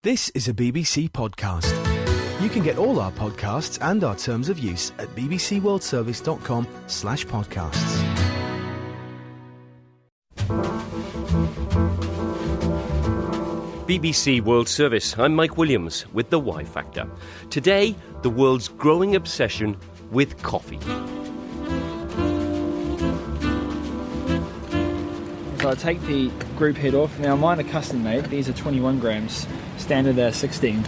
This is a BBC podcast. You can get all our podcasts and our terms of use at bbcworldservice.com/podcasts. BBC World Service. I'm Mike Williams with The Y Factor. Today, the world's growing obsession with coffee. So I take the group head off. Now mine are custom made. These are 21 grams. Standard they're 16.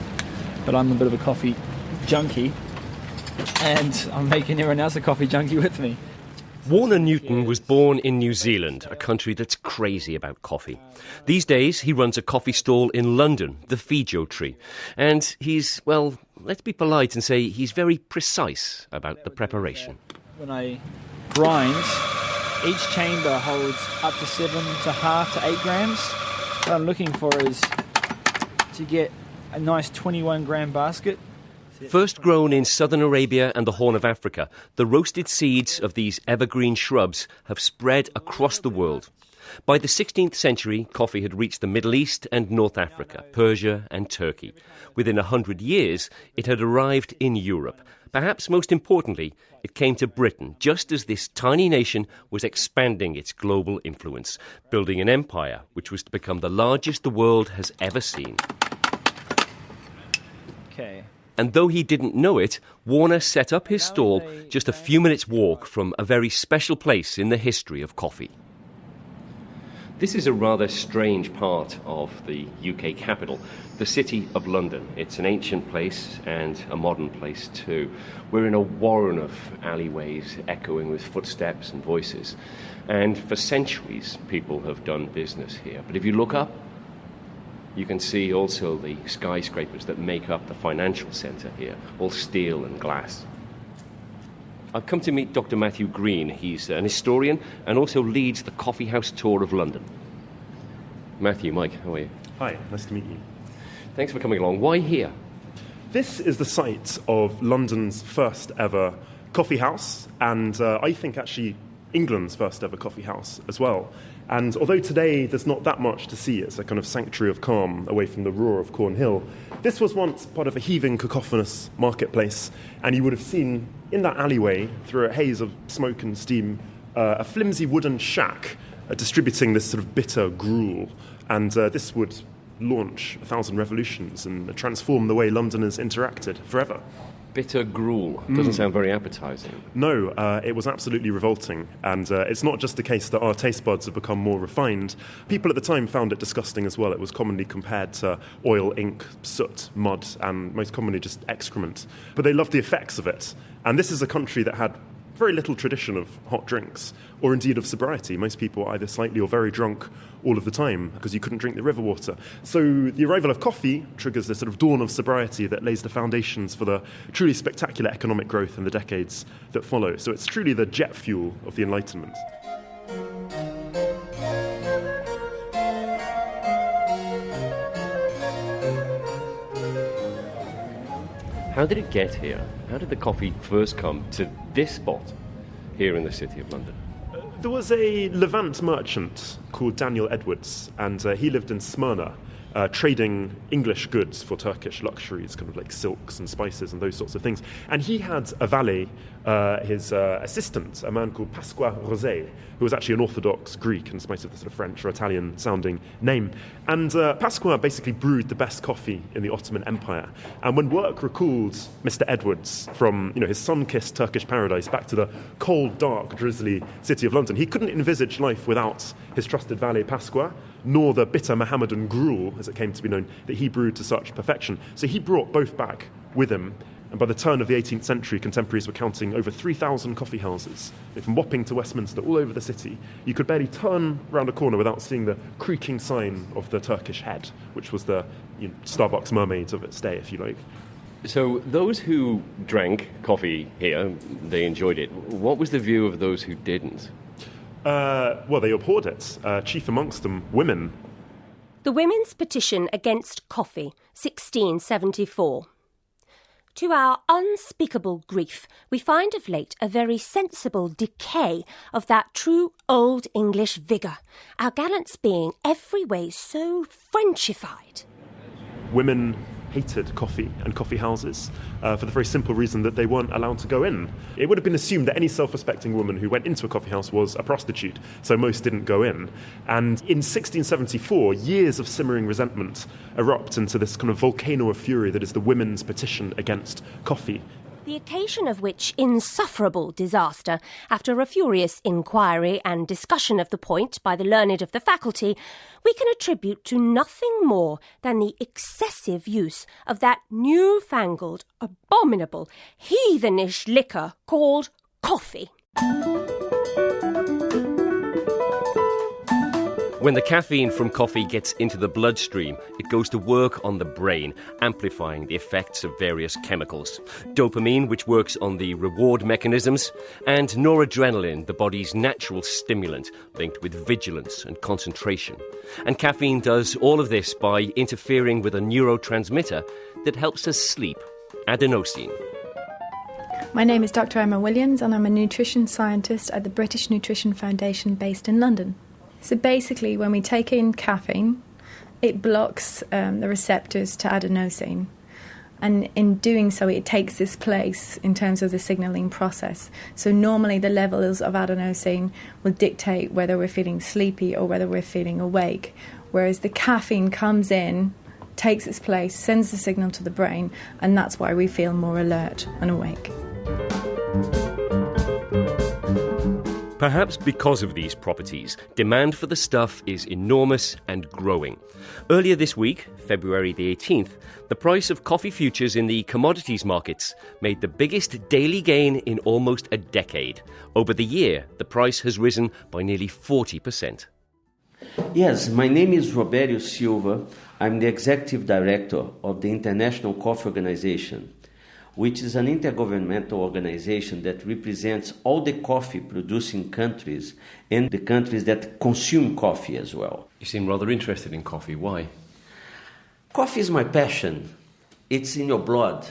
But I'm a bit of a coffee junkie. And I'm making everyone else a coffee junkie with me. Warner Newton was born in New Zealand, a country that's crazy about coffee. These days, he runs a coffee stall in London, the Fijo Tree. And he's, well, let's be polite and say he's very precise about the preparation. When I grind, each chamber holds up to 7.5 to 8 grams. What I'm looking for is to get a nice 21 gram basket. First grown in southern Arabia and the Horn of Africa, the roasted seeds of these evergreen shrubs have spread across the world. By the 16th century, coffee had reached the Middle East and North Africa, Persia and Turkey. Within 100 years, it had arrived in Europe. Perhaps most importantly, it came to Britain just as this tiny nation was expanding its global influence, building an empire which was to become the largest the world has ever seen. Okay. And though he didn't know it, Warner set up his stall just a few minutes' walk from a very special place in the history of coffee. This is a rather strange part of the UK capital, the City of London. It's an ancient place and a modern place too. We're in a warren of alleyways echoing with footsteps and voices. And for centuries, people have done business here. But if you look up, you can see also the skyscrapers that make up the financial centre here, all steel and glass. I've come to meet Dr. Matthew Green. He's an historian and also leads the Coffee House Tour of London. Matthew, Mike, how are you? Hi, nice to meet you. Thanks for coming along. Why here? This is the site of London's first ever coffee house, and I think actually England's first ever coffee house as well. And although today there's not that much to see, it's a kind of sanctuary of calm away from the roar of Cornhill, this was once part of a heaving, cacophonous marketplace, and you would have seen in that alleyway, through a haze of smoke and steam, a flimsy wooden shack distributing this sort of bitter gruel. And this would launch 1,000 revolutions and transform the way Londoners interacted forever. Bitter gruel. Doesn't sound very appetising. No, it was absolutely revolting. And it's not just the case that our taste buds have become more refined. People at the time found it disgusting as well. It was commonly compared to oil, ink, soot, mud, and most commonly just excrement. But they loved the effects of it. And this is a country that had very little tradition of hot drinks, or indeed of sobriety. Most people were either slightly or very drunk all of the time because you couldn't drink the river water. So the arrival of coffee triggers the sort of dawn of sobriety that lays the foundations for the truly spectacular economic growth in the decades that follow. So it's truly the jet fuel of the Enlightenment. How did it get here? How did the coffee first come to this spot here in the City of London? There was a Levant merchant called Daniel Edwards, and he lived in Smyrna, trading English goods for Turkish luxuries, kind of like silks and spices and those sorts of things. And he had a valet, his assistant, a man called Pasqua Rosé, who was actually an Orthodox Greek in spite of the sort of French or Italian-sounding name. And Pasqua basically brewed the best coffee in the Ottoman Empire. And when work recalled Mr. Edwards from his sun-kissed Turkish paradise back to the cold, dark, drizzly city of London, he couldn't envisage life without his trusted valet Pasqua, nor the bitter Mohammedan gruel, as it came to be known, that he brewed to such perfection. So he brought both back with him. And by the turn of the 18th century, contemporaries were counting over 3,000 coffee houses. From Wapping to Westminster, all over the city. You could barely turn round a corner without seeing the creaking sign of the Turkish head, which was the Starbucks mermaids of its day, if you like. So those who drank coffee here, they enjoyed it. What was the view of those who didn't? Well, they abhorred it. Chief amongst them, women. The Women's Petition Against Coffee, 1674. To our unspeakable grief, we find of late a very sensible decay of that true old English vigour, our gallants being every way so Frenchified. women hated coffee and coffee houses for the very simple reason that they weren't allowed to go in. It would have been assumed that any self-respecting woman who went into a coffee house was a prostitute, so most didn't go in. And in 1674, years of simmering resentment erupt into this kind of volcano of fury that is the women's petition against coffee. The occasion of which insufferable disaster, after a furious inquiry and discussion of the point by the learned of the faculty, we can attribute to nothing more than the excessive use of that new-fangled, abominable, heathenish liquor called coffee. When the caffeine from coffee gets into the bloodstream, it goes to work on the brain, amplifying the effects of various chemicals. Dopamine, which works on the reward mechanisms, and noradrenaline, the body's natural stimulant, linked with vigilance and concentration. And caffeine does all of this by interfering with a neurotransmitter that helps us sleep, adenosine. My name is Dr. Emma Williams, and I'm a nutrition scientist at the British Nutrition Foundation based in London. So basically, when we take in caffeine, it blocks the receptors to adenosine. And in doing so, it takes its place in terms of the signalling process. So normally the levels of adenosine will dictate whether we're feeling sleepy or whether we're feeling awake. Whereas the caffeine comes in, takes its place, sends the signal to the brain, and that's why we feel more alert and awake. Perhaps because of these properties, demand for the stuff is enormous and growing. Earlier this week, February the 18th, the price of coffee futures in the commodities markets made the biggest daily gain in almost a decade. Over the year, the price has risen by nearly 40%. Yes, my name is Roberio Silva. I'm the Executive Director of the International Coffee Organization, which is an intergovernmental organization that represents all the coffee-producing countries and the countries that consume coffee as well. You seem rather interested in coffee. Why? Coffee is my passion. It's in your blood.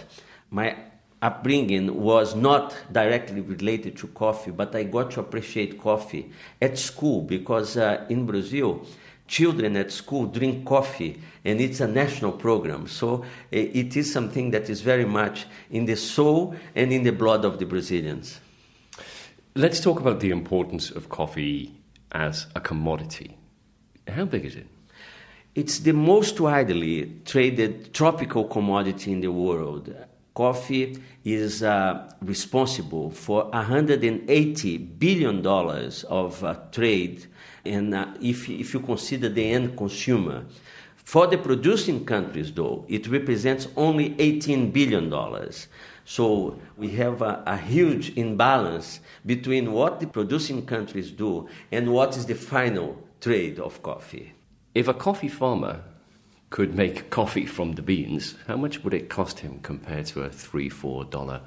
My upbringing was not directly related to coffee, but I got to appreciate coffee at school because in Brazil, children at school drink coffee, and it's a national program. So it is something that is very much in the soul and in the blood of the Brazilians. Let's talk about the importance of coffee as a commodity. How big is it? It's the most widely traded tropical commodity in the world. Coffee is responsible for $180 billion of trade. And if you consider the end consumer, for the producing countries, though, it represents only $18 billion. So we have a huge imbalance between what the producing countries do and what is the final trade of coffee. If a coffee farmer could make coffee from the beans, how much would it cost him compared to a $3-4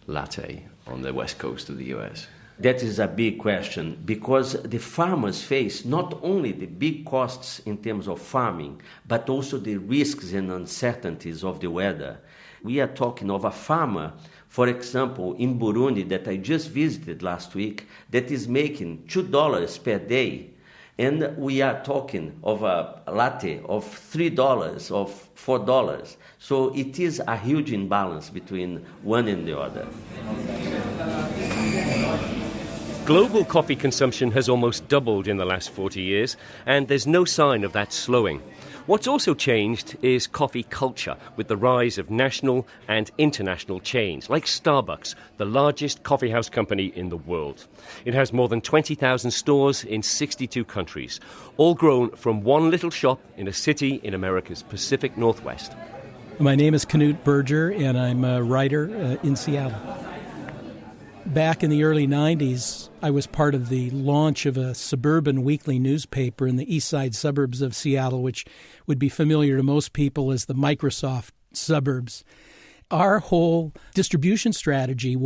latte on the west coast of the US? That is a big question because the farmers face not only the big costs in terms of farming, but also the risks and uncertainties of the weather. We are talking of a farmer, for example, in Burundi that I just visited last week, that is making $2 per day. And we are talking of a latte of $3, of $4. So it is a huge imbalance between one and the other. Global coffee consumption has almost doubled in the last 40 years, and there's no sign of that slowing. What's also changed is coffee culture, with the rise of national and international chains, like Starbucks, the largest coffeehouse company in the world. It has more than 20,000 stores in 62 countries, all grown from one little shop in a city in America's Pacific Northwest. My name is Knut Berger, and I'm a writer in Seattle. Back in the early 90s, I was part of the launch of a suburban weekly newspaper in the east side suburbs of Seattle, which would be familiar to most people as the Microsoft suburbs. Our whole distribution strategy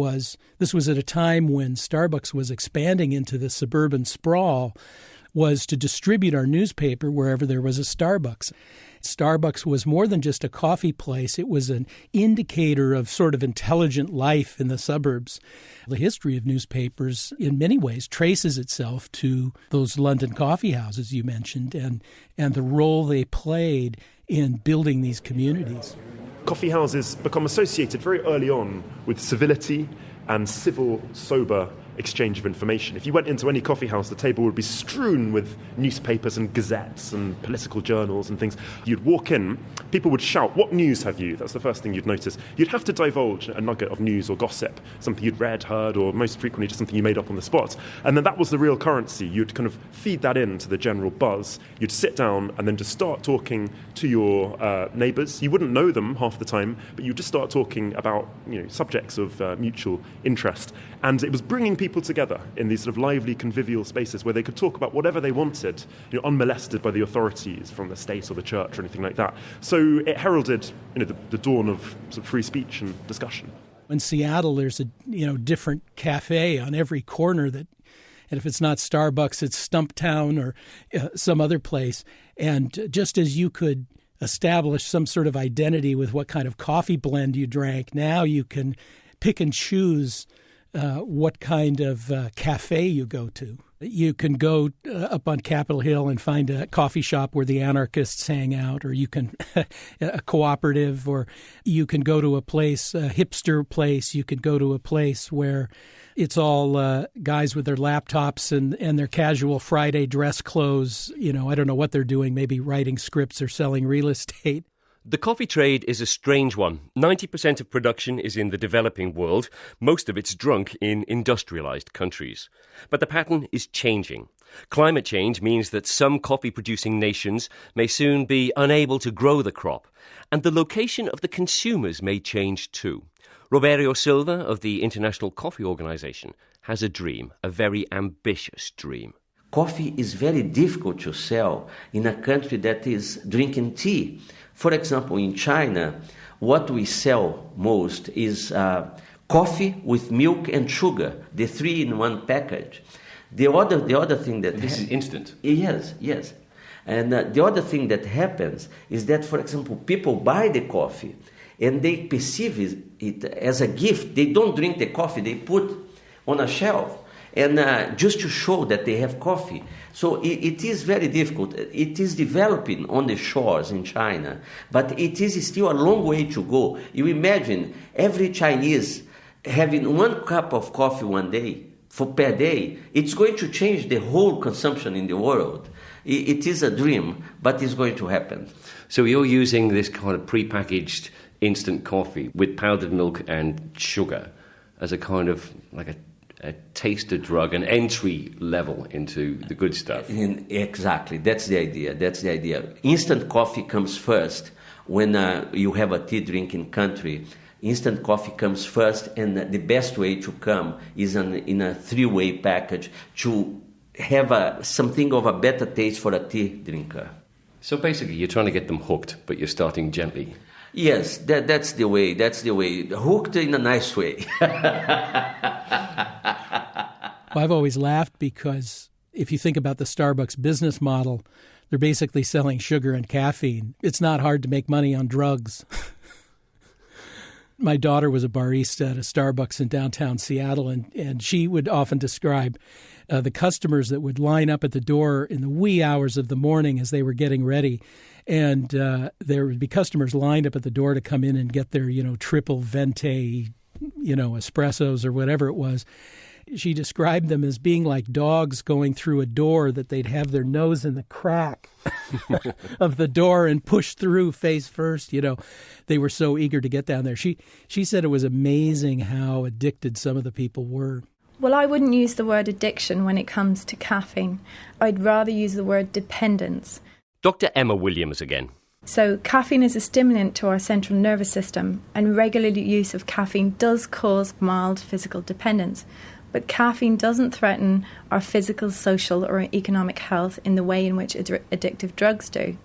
this was at a time when Starbucks was expanding into the suburban sprawl, was to distribute our newspaper wherever there was a Starbucks. Starbucks was more than just a coffee place. It was an indicator of sort of intelligent life in the suburbs. The history of newspapers, in many ways, traces itself to those London coffee houses you mentioned and the role they played in building these communities. Coffee houses become associated very early on with civility and civil, sober exchange of information. If you went into any coffee house, the table would be strewn with newspapers and gazettes and political journals and things. You'd walk in, people would shout, "What news have you?" That's the first thing you'd notice. You'd have to divulge a nugget of news or gossip, something you'd read, heard, or most frequently just something you made up on the spot. And then that was the real currency. You'd kind of feed that into the general buzz. You'd sit down and then just start talking to your neighbours. You wouldn't know them half the time, but you'd just start talking about subjects of mutual interest. And it was bringing people together in these sort of lively, convivial spaces where they could talk about whatever they wanted, unmolested by the authorities from the state or the church or anything like that. So it heralded, the dawn of sort of free speech and discussion. In Seattle, there's a different cafe on every corner and if it's not Starbucks, it's Stumptown or some other place. And just as you could establish some sort of identity with what kind of coffee blend you drank, now you can pick and choose what kind of cafe you go to. You can go up on Capitol Hill and find a coffee shop where the anarchists hang out, or you can a cooperative, or you can go to a place, a hipster place. You could go to a place where it's all guys with their laptops and their casual Friday dress clothes. I don't know what they're doing, maybe writing scripts or selling real estate. The coffee trade is a strange one. 90% of production is in the developing world. Most of it's drunk in industrialized countries. But the pattern is changing. Climate change means that some coffee-producing nations may soon be unable to grow the crop, and the location of the consumers may change too. Roberto Silva of the International Coffee Organization has a dream, a very ambitious dream. Coffee is very difficult to sell in a country that is drinking tea. For example, in China, what we sell most is coffee with milk and sugar, the 3-in-1 package. The other thing that... This is instant. Yes. And the other thing that happens is that, for example, people buy the coffee and they perceive it as a gift. They don't drink the coffee, they put on a shelf. And just to show that they have coffee. So it is very difficult. It is developing on the shores in China, but it is still a long way to go. You imagine every Chinese having 1 cup of coffee per day. It's going to change the whole consumption in the world. It is a dream, but it's going to happen. So you're using this kind of prepackaged instant coffee with powdered milk and sugar as a kind of like a taster drug, an entry level into the good stuff. Exactly. That's the idea. Instant coffee comes first when you have a tea drinking country. Instant coffee comes first, and the best way to come is in a 3-way package to have something of a better taste for a tea drinker. So basically, you're trying to get them hooked, but you're starting gently. Yes, that's the way. Hooked in a nice way. Well, I've always laughed because if you think about the Starbucks business model, they're basically selling sugar and caffeine. It's not hard to make money on drugs. My daughter was a barista at a Starbucks in downtown Seattle, and she would often describe the customers that would line up at the door in the wee hours of the morning as they were getting ready. And there would be customers lined up at the door to come in and get their, triple venti, espressos or whatever it was. She described them as being like dogs going through a door that they'd have their nose in the crack of the door and push through face first. They were so eager to get down there. She said it was amazing how addicted some of the people were. Well, I wouldn't use the word addiction when it comes to caffeine. I'd rather use the word dependence. Dr. Emma Williams again. So caffeine is a stimulant to our central nervous system, and regular use of caffeine does cause mild physical dependence. But caffeine doesn't threaten our physical, social, or economic health in the way in which addictive drugs do.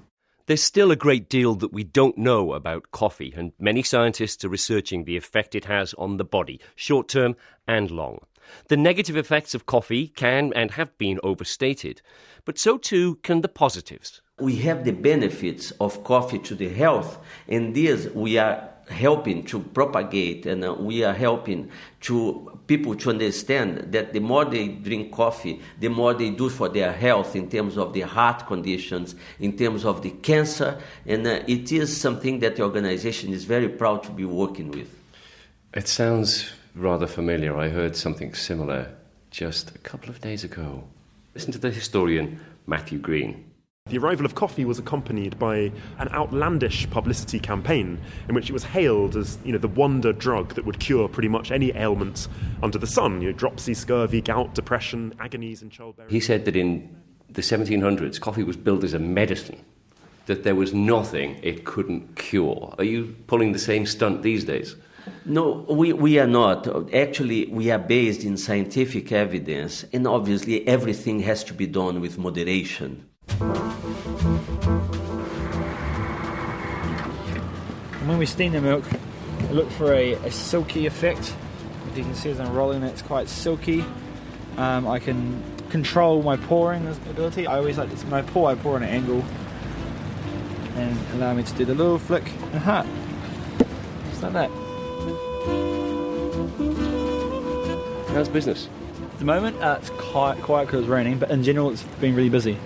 There's still a great deal that we don't know about coffee, and many scientists are researching the effect it has on the body, short-term and long. The negative effects of coffee can and have been overstated, but so too can the positives. We have the benefits of coffee to the health, and this we are helping to propagate, and we are helping to people to understand that the more they drink coffee, the more they do for their health in terms of their heart conditions, in terms of the cancer, and it is something that the organization is very proud to be working with. It sounds rather familiar. I heard something similar just a couple of days ago. Listen to the historian Matthew Green. The arrival of coffee was accompanied by an outlandish publicity campaign in which it was hailed as, the wonder drug that would cure pretty much any ailment under the sun, dropsy, scurvy, gout, depression, agonies in childbearing. He said that in the 1700s, coffee was billed as a medicine, that there was nothing it couldn't cure. Are you pulling the same stunt these days? No, we are not. Actually, we are based in scientific evidence, and obviously everything has to be done with moderation. And when we steam the milk, I look for a silky effect. As you can see as I'm rolling it, it's quite silky. I can control my pouring ability. I always like this. When I pour at an angle and allow me to do the little flick and hat. Just like that. How's business? At the moment, it's quiet because it's raining, but in general, it's been really busy.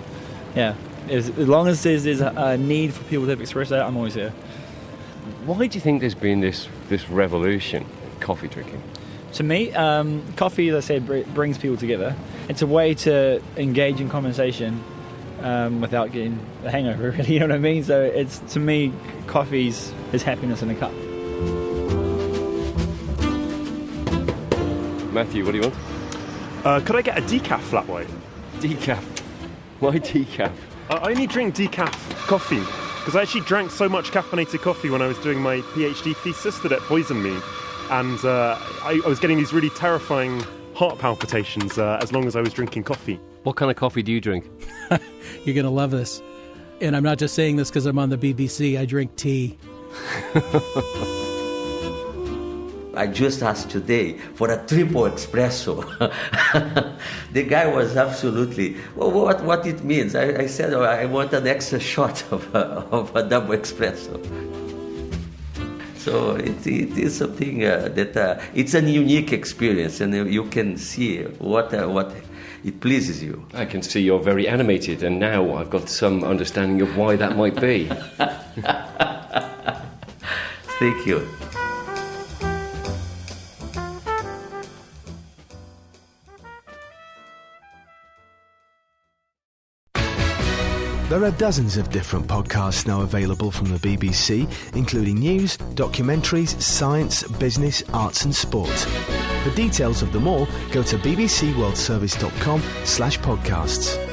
Yeah, as long as there's a need for people to have espresso, I'm always here. Why do you think there's been this revolution in coffee drinking? To me, coffee, as I said, brings people together. It's a way to engage in conversation without getting a hangover, really, you know what I mean? So it's, to me, coffee is happiness in a cup. Matthew, what do you want? Could I get a decaf flat white? Decaf. Why decaf? I only drink decaf coffee because I actually drank so much caffeinated coffee when I was doing my PhD thesis that it poisoned me. And I was getting these really terrifying heart palpitations as long as I was drinking coffee. What kind of coffee do you drink? You're going to love this. And I'm not just saying this because I'm on the BBC. I drink tea. I just asked today for a triple espresso. The guy was absolutely, what it means? I said, I want an extra shot of a double espresso. So it is something that it's a unique experience, and you can see what it pleases you. I can see you're very animated, and now I've got some understanding of why that might be. Thank you. There are dozens of different podcasts now available from the BBC, including news, documentaries, science, business, arts and sport. For details of them all, go to bbcworldservice.com/podcasts.